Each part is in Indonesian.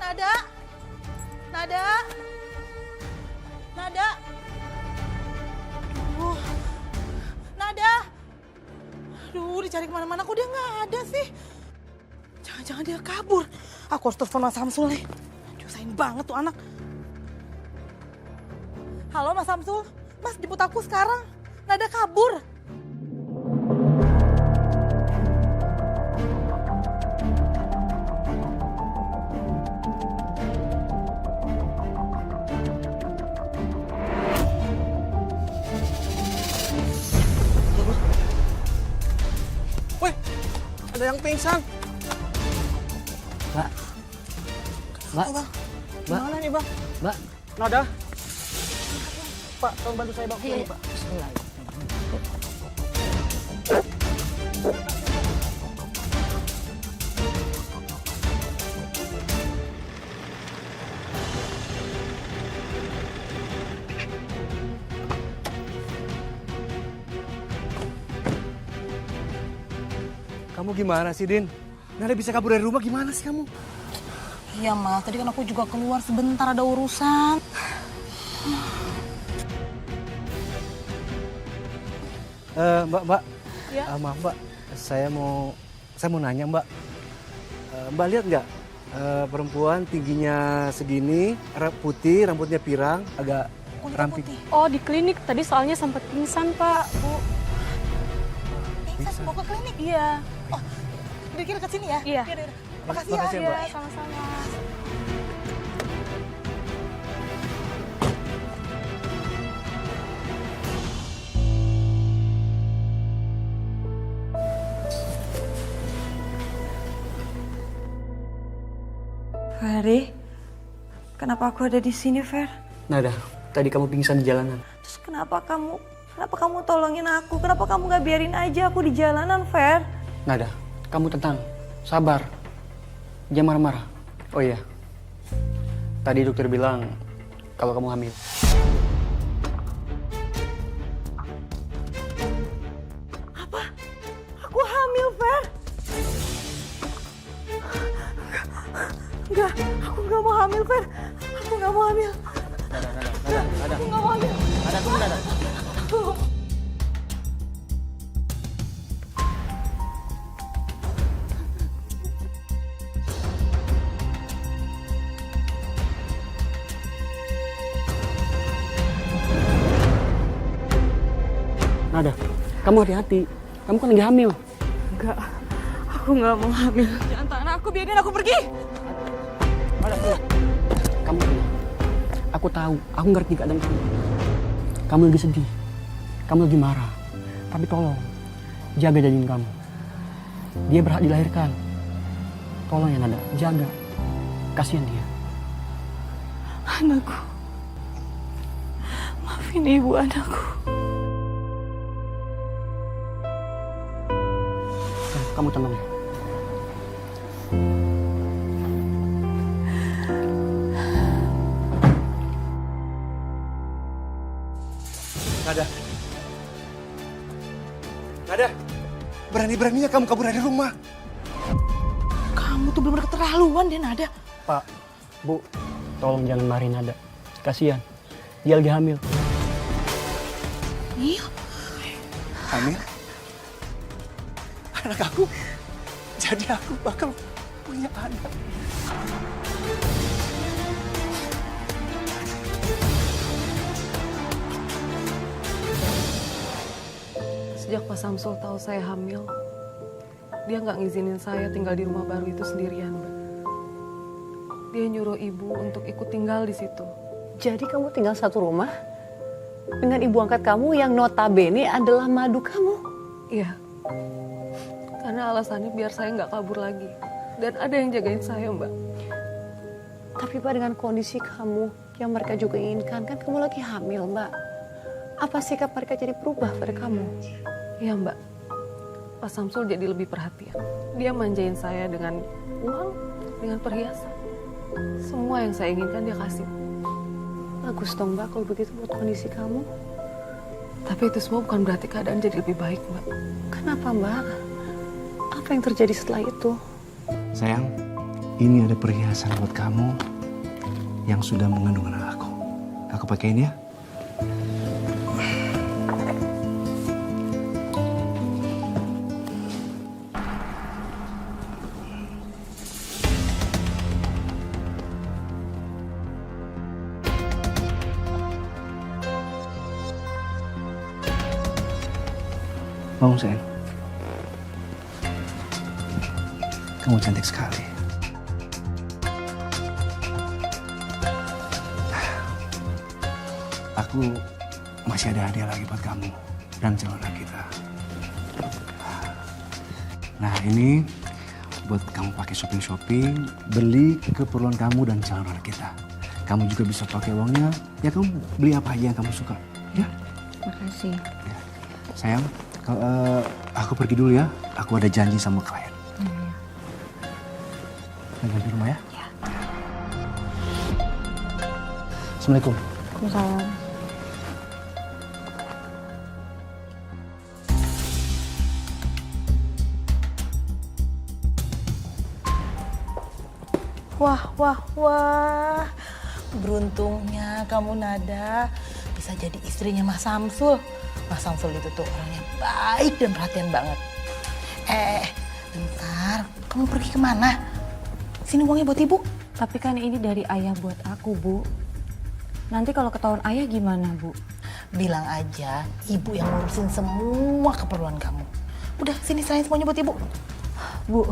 Nada? Nada? Nada? Nada? Aduh, dicari kemana-mana kok dia nggak ada sih. Jangan-jangan dia kabur. Aku harus telepon Mas Samsul nih. Nyusahin banget tuh anak. Halo Mas Samsul, Mas jemput aku sekarang. Nada kabur. Woi, ada yang pingsan. Mbak. Mbak. Oh, Bang. Mbak. Gimana nih Bang? Mbak. Nada. Pak, tolong bantu saya bawa pulang, Pak. Bismillah. Kamu gimana sih, Din? Nada bisa kabur dari rumah, gimana sih kamu? Iya Mas, tadi kan aku juga keluar sebentar ada urusan. Mbak. Ya? Maaf, Mbak. Saya mau nanya, Mbak. Mbak lihat nggak perempuan tingginya segini, putih, rambutnya pirang, agak Kulitnya ramping. putih. Oh, di klinik tadi soalnya sempat pingsan, Pak. Bu. Pingsan, mau ke klinik? Iya. Oh, dikira ke sini ya? Iya. Yaudah. Makasih Makasih ya. ya, Mbak. Iya, sama-sama. Ferry, kenapa aku ada di sini, Fer? Nada, tadi kamu pingsan di jalanan. Terus kenapa kamu tolongin aku? Kenapa kamu gak biarin aja aku di jalanan, Fer? Nada, kamu tenang, sabar. Jangan marah-marah. Oh iya, tadi dokter bilang kalau kamu hamil. Apa? Aku hamil, Fer? Enggak, aku gak mau hamil, Fer. Aku gak mau hamil. Nada. Aku gak mau hamil. Nada, tunggu Nada. Nada, kamu hati-hati. Kamu kan lagi hamil. Enggak, aku gak mau hamil. Jangan tahan aku, biarin aku pergi. Kamu tenang. Aku tahu, aku ngerti keadaan kamu. Kamu lagi sedih. Kamu lagi marah. Tapi tolong, jaga janin kamu. Dia berhak dilahirkan. Tolong ya Nada, jaga. Kasihan dia. Anakku. Maafin ibu anakku. Kamu tenang ya. Nada, berani-beraninya kamu kabur dari rumah. Kamu tuh bener-bener keterlaluan deh, Nada. Pak, Bu, tolong jangan marahin Nada. Kasihan, dia lagi hamil. Iya. Hamil? Anak aku. Jadi aku bakal punya anak. Sejak Pak Samsul tahu saya hamil, dia nggak ngizinin saya tinggal di rumah baru itu sendirian, Mbak. Dia nyuruh ibu untuk ikut tinggal di situ. Jadi kamu tinggal satu rumah dengan ibu angkat kamu yang notabene adalah madu kamu? Iya, karena alasannya biar saya nggak kabur lagi. Dan ada yang jagain saya, Mbak. Tapi Pak, dengan kondisi kamu yang mereka juga inginkan, kan kamu lagi hamil, Mbak. Apa sikap mereka jadi berubah pada kamu? Iya, Mbak. Pak Samsul jadi lebih perhatian. Dia manjain saya dengan uang, dengan perhiasan. Semua yang saya inginkan dia kasih. Bagus dong, Mbak, kalau begitu buat kondisi kamu. Tapi itu semua bukan berarti keadaan jadi lebih baik, Mbak. Kenapa, Mbak? Apa yang terjadi setelah itu? Sayang, ini ada perhiasan buat kamu yang sudah mengandung anak aku. Aku pakein ya. Bangun sayang. Kamu cantik sekali. Aku masih ada hadiah lagi buat kamu dan calon kita. Nah ini buat kamu pakai shopping-shopping, beli keperluan kamu dan calon kita. Kamu juga bisa pakai uangnya, ya kamu beli apa aja yang kamu suka. Ya. Makasih. Ya. Sayang, aku pergi dulu ya. Aku ada janji sama klien. Jangan di rumah ya. Ya. Assalamualaikum. Waalaikumsalam. Wah. Beruntungnya kamu Nada bisa jadi istrinya Mas Samsul. Mas Samsul itu tuh orangnya baik dan perhatian banget. Bentar, kamu pergi kemana? Sini uangnya buat ibu. Tapi kan ini dari ayah buat aku, Bu. Nanti kalau ketahuan ayah gimana, Bu? Bilang aja ibu yang ngurusin semua keperluan kamu. Udah, sini serahin semuanya buat ibu. Bu,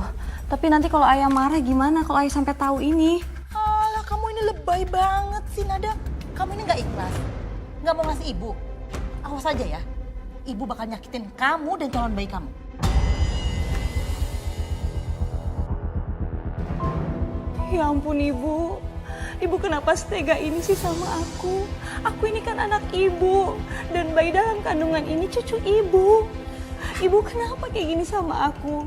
tapi nanti kalau ayah marah gimana kalau ayah sampai tahu ini? Alah, kamu ini lebay banget sih, Nada. Kamu ini nggak ikhlas, nggak mau ngasih ibu. Awas aja ya, ibu bakal nyakitin kamu dan calon bayi kamu. Ya ampun, Ibu. Ibu kenapa setega ini sih sama aku? Aku ini kan anak ibu. Dan bayi dalam kandungan ini cucu ibu. Ibu kenapa kayak gini sama aku?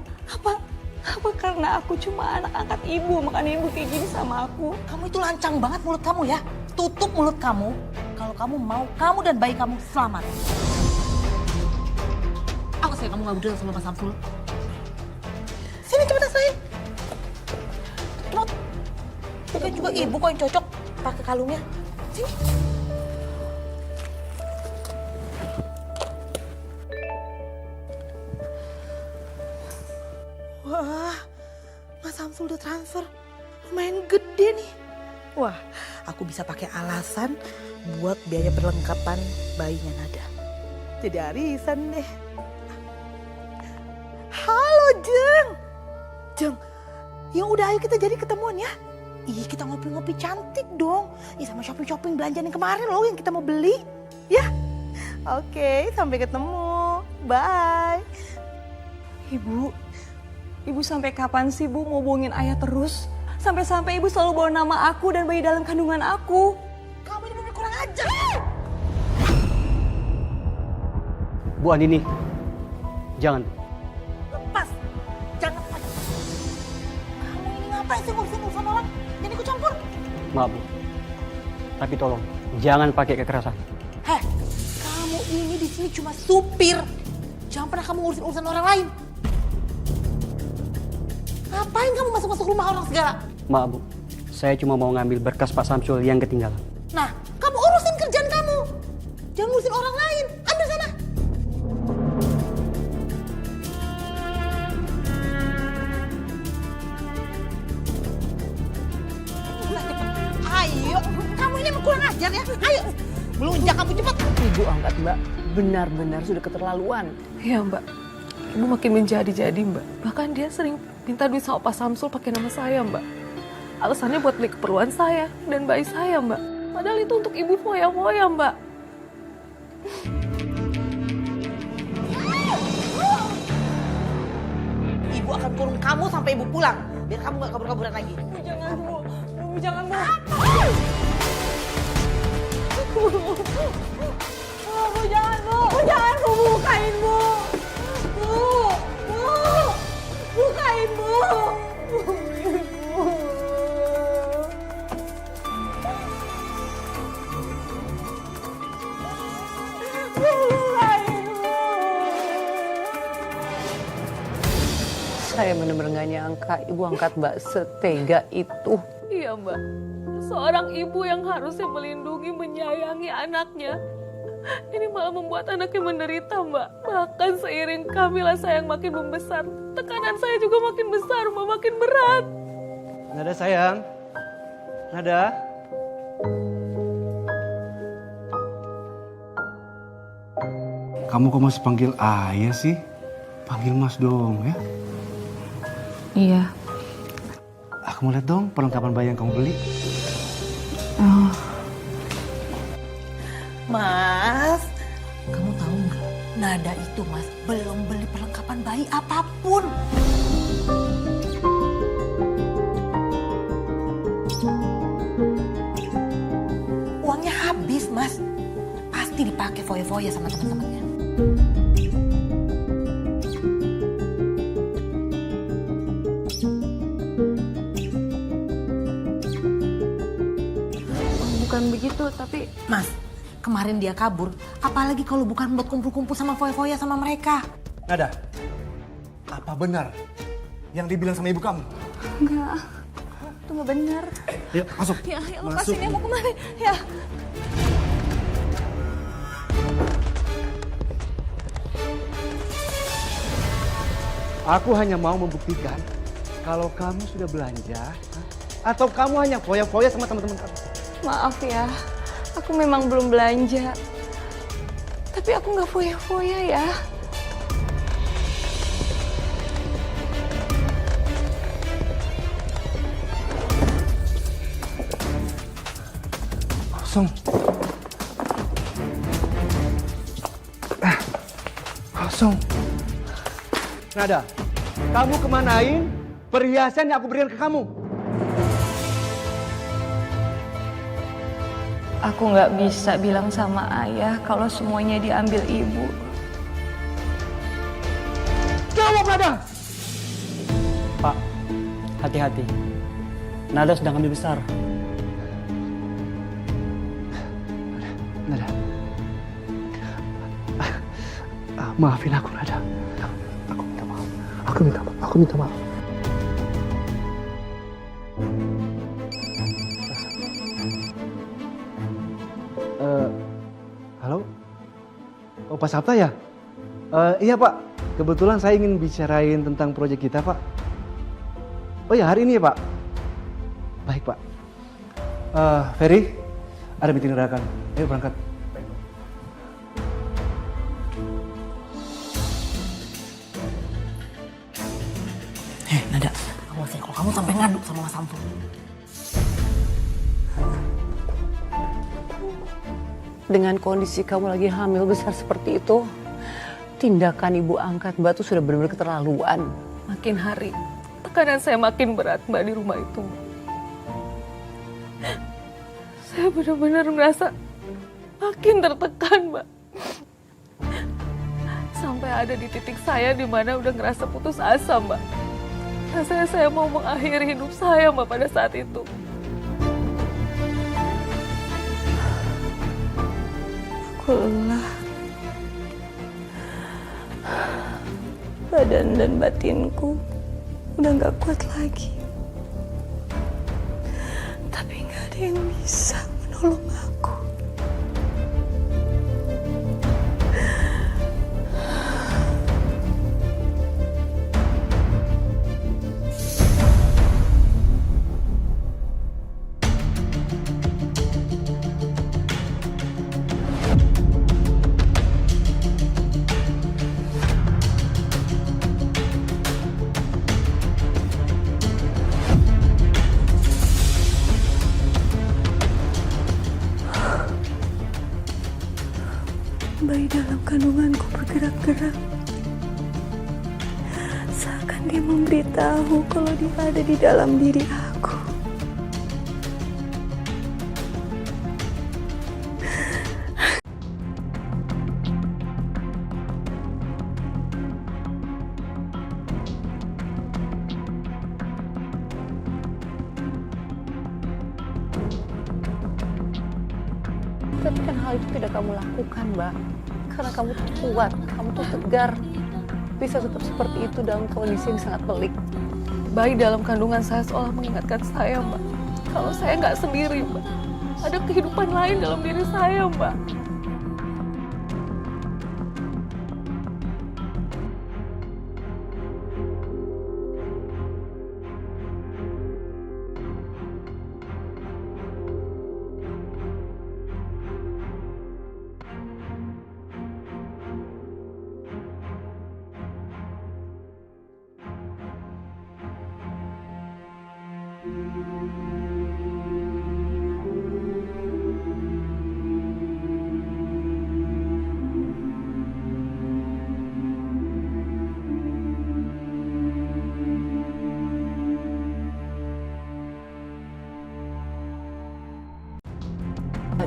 Apa karena aku cuma anak angkat ibu, makanya ibu kayak gini sama aku? Kamu itu lancang banget mulut kamu ya. Tutup mulut kamu kalau kamu mau kamu dan bayi kamu selamat. Awas ya kamu nggak berdua sama Mas Samsul. Sini cepetan serahin. Cepet. Bukan juga ibu kok yang cocok pakai kalungnya. Sini. Wah, Mas Samsul udah transfer. Lumayan gede nih. Wah, aku bisa pakai alasan buat biaya perlengkapan bayinya Nada. Jadi arisan deh. Halo, Jeng, ya udah ayo kita jadi ketemuan ya. Ih, kita ngopi-ngopi cantik dong. Ih, sama shopping-shopping belanjaan yang kemarin loh yang kita mau beli. Ya, oke, sampai ketemu. Bye. Ibu sampai kapan sih, Bu, mau bohongin ayah terus? Sampai-sampai ibu selalu bawa nama aku dan bayi dalam kandungan aku. Kamu ini bener kurang ajar. Bu Andini, jangan. Lepas, jangan lepas. Kamu ini ngapain sih ngurusin urusan orang? Jangan ikut campur. Maaf Bu, tapi tolong jangan pakai kekerasan. Heh, kamu ini di sini cuma supir. Jangan pernah kamu ngurusin urusan orang lain. Ngapain kamu masuk-masuk rumah orang segala? Maaf Bu, saya cuma mau ngambil berkas Pak Samsul yang ketinggalan. Nah, kamu urusin kerjaan kamu. Jangan ngurusin orang lain. Ambil sana. Ayo, kamu ini emang kurang ajar ya. Ayo, melunjak kamu cepat. Ibu angkat Mbak, benar-benar sudah keterlaluan. Iya Mbak, Ibu makin menjadi-jadi Mbak. Bahkan dia sering minta duit sama Pak Samsul pakai nama saya Mbak. Alasannya buat beli keperluan saya dan bayi saya Mbak. Padahal itu untuk Ibu foya-foya Mbak. Ibu akan kurung kamu sampai ibu pulang. Biar kamu gak kabur-kaburan lagi. Jangan, Bu. Jangan, Bu. Bu, jangan, Bu. Jangan, Bu. Bukain, Bu. Bukain, Bu. Saya benar-benar gak nyangka ibu angkat Mbak setega itu. Iya Mbak, seorang ibu yang harusnya melindungi, menyayangi anaknya, ini malah membuat anaknya menderita Mbak. Bahkan seiring Kamila sayang makin membesar, tekanan saya juga makin besar Mbak, makin berat. Nada sayang, Nada. Kamu kok masih panggil ayah sih? Panggil mas dong ya. Iya. Aku mau lihat dong perlengkapan bayi yang kamu beli. Oh. Mas, kamu tahu nggak? Nada itu mas belum beli perlengkapan bayi apapun. Uangnya habis mas. Pasti dipakai foya-foya sama teman-temannya. Bukan begitu, tapi Mas, kemarin dia kabur. Apalagi kalau bukan buat kumpul-kumpul sama foya-foya sama mereka. Nada, apa benar yang dibilang sama ibu kamu? Enggak, itu nggak benar. Yuk masuk. Ya, lepasin ya, mau kemana? Ya. Aku hanya mau membuktikan kalau kamu sudah belanja atau kamu hanya foya-foya sama teman-teman kamu. Maaf ya, aku memang belum belanja. Tapi aku nggak foya-foya ya. Kosong. Kosong. Nada, kamu kemanain perhiasan yang aku berikan ke kamu? Aku nggak bisa bilang sama ayah kalau semuanya diambil ibu. Jawab, Nada! Pak, hati-hati. Nada sedang ambil besar. Nada. Maafin aku, Nada. Aku minta maaf. Aku minta maaf. Halo? Oh, Pak Sabta ya? Iya, Pak. Kebetulan saya ingin bicarain tentang proyek kita, Pak. Oh ya, hari ini ya, Pak? Baik, Pak. Ferry, ada meeting dadakan. Ayo berangkat. Nada, awas ya kalau kamu sampai ngadu sama Mas Sampul. Dengan kondisi kamu lagi hamil besar seperti itu, tindakan ibu angkat Mbak tuh sudah benar-benar keterlaluan. Makin hari, tekanan saya makin berat Mbak di rumah itu. Saya benar-benar merasa makin tertekan Mbak. Sampai ada di titik saya di mana udah ngerasa putus asa Mbak. Rasanya saya mau mengakhiri hidup saya Mbak pada saat itu. Aku lelah. Badan dan batinku udah gak kuat lagi. Tapi gak ada yang bisa menolong aku. Bayi dalam kandunganku bergerak-gerak. Seakan dia memberitahu kalau dia ada di dalam diri aku. Tapi kan hal itu tidak kamu lakukan, Mbak. Karena kamu tuh kuat, kamu tuh tegar. bisa tetap seperti itu dalam kondisi yang sangat pelik. Bayi dalam kandungan saya seolah mengingatkan saya, Mbak. Kalau saya nggak sendiri, Mbak. Ada kehidupan lain dalam diri saya, Mbak.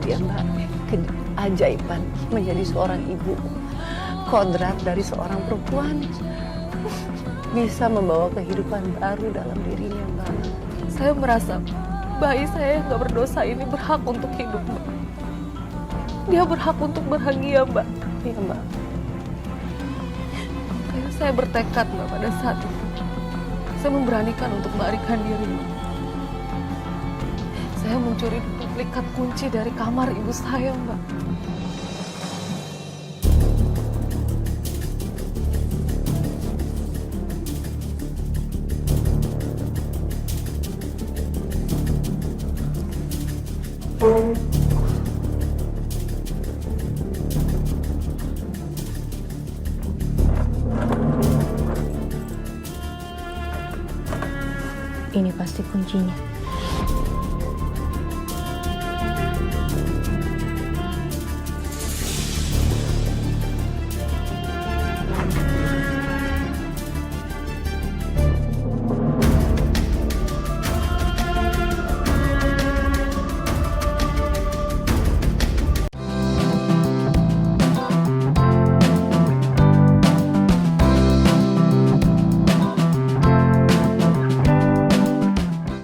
Dia Mbak, keajaiban menjadi seorang ibu. Kodrat dari seorang perempuan bisa membawa kehidupan baru dalam dirinya, Mbak. Saya merasa bayi saya yang nggak berdosa ini berhak untuk hidup, Mbak. Dia berhak untuk bahagia, Mbak. Iya, Mbak. Saya bertekad, Mbak, pada saat itu. Saya memberanikan untuk melarikan diri, Mbak. Saya mencuri duplikat kunci dari kamar ibu saya, Mbak. Ini pasti kuncinya.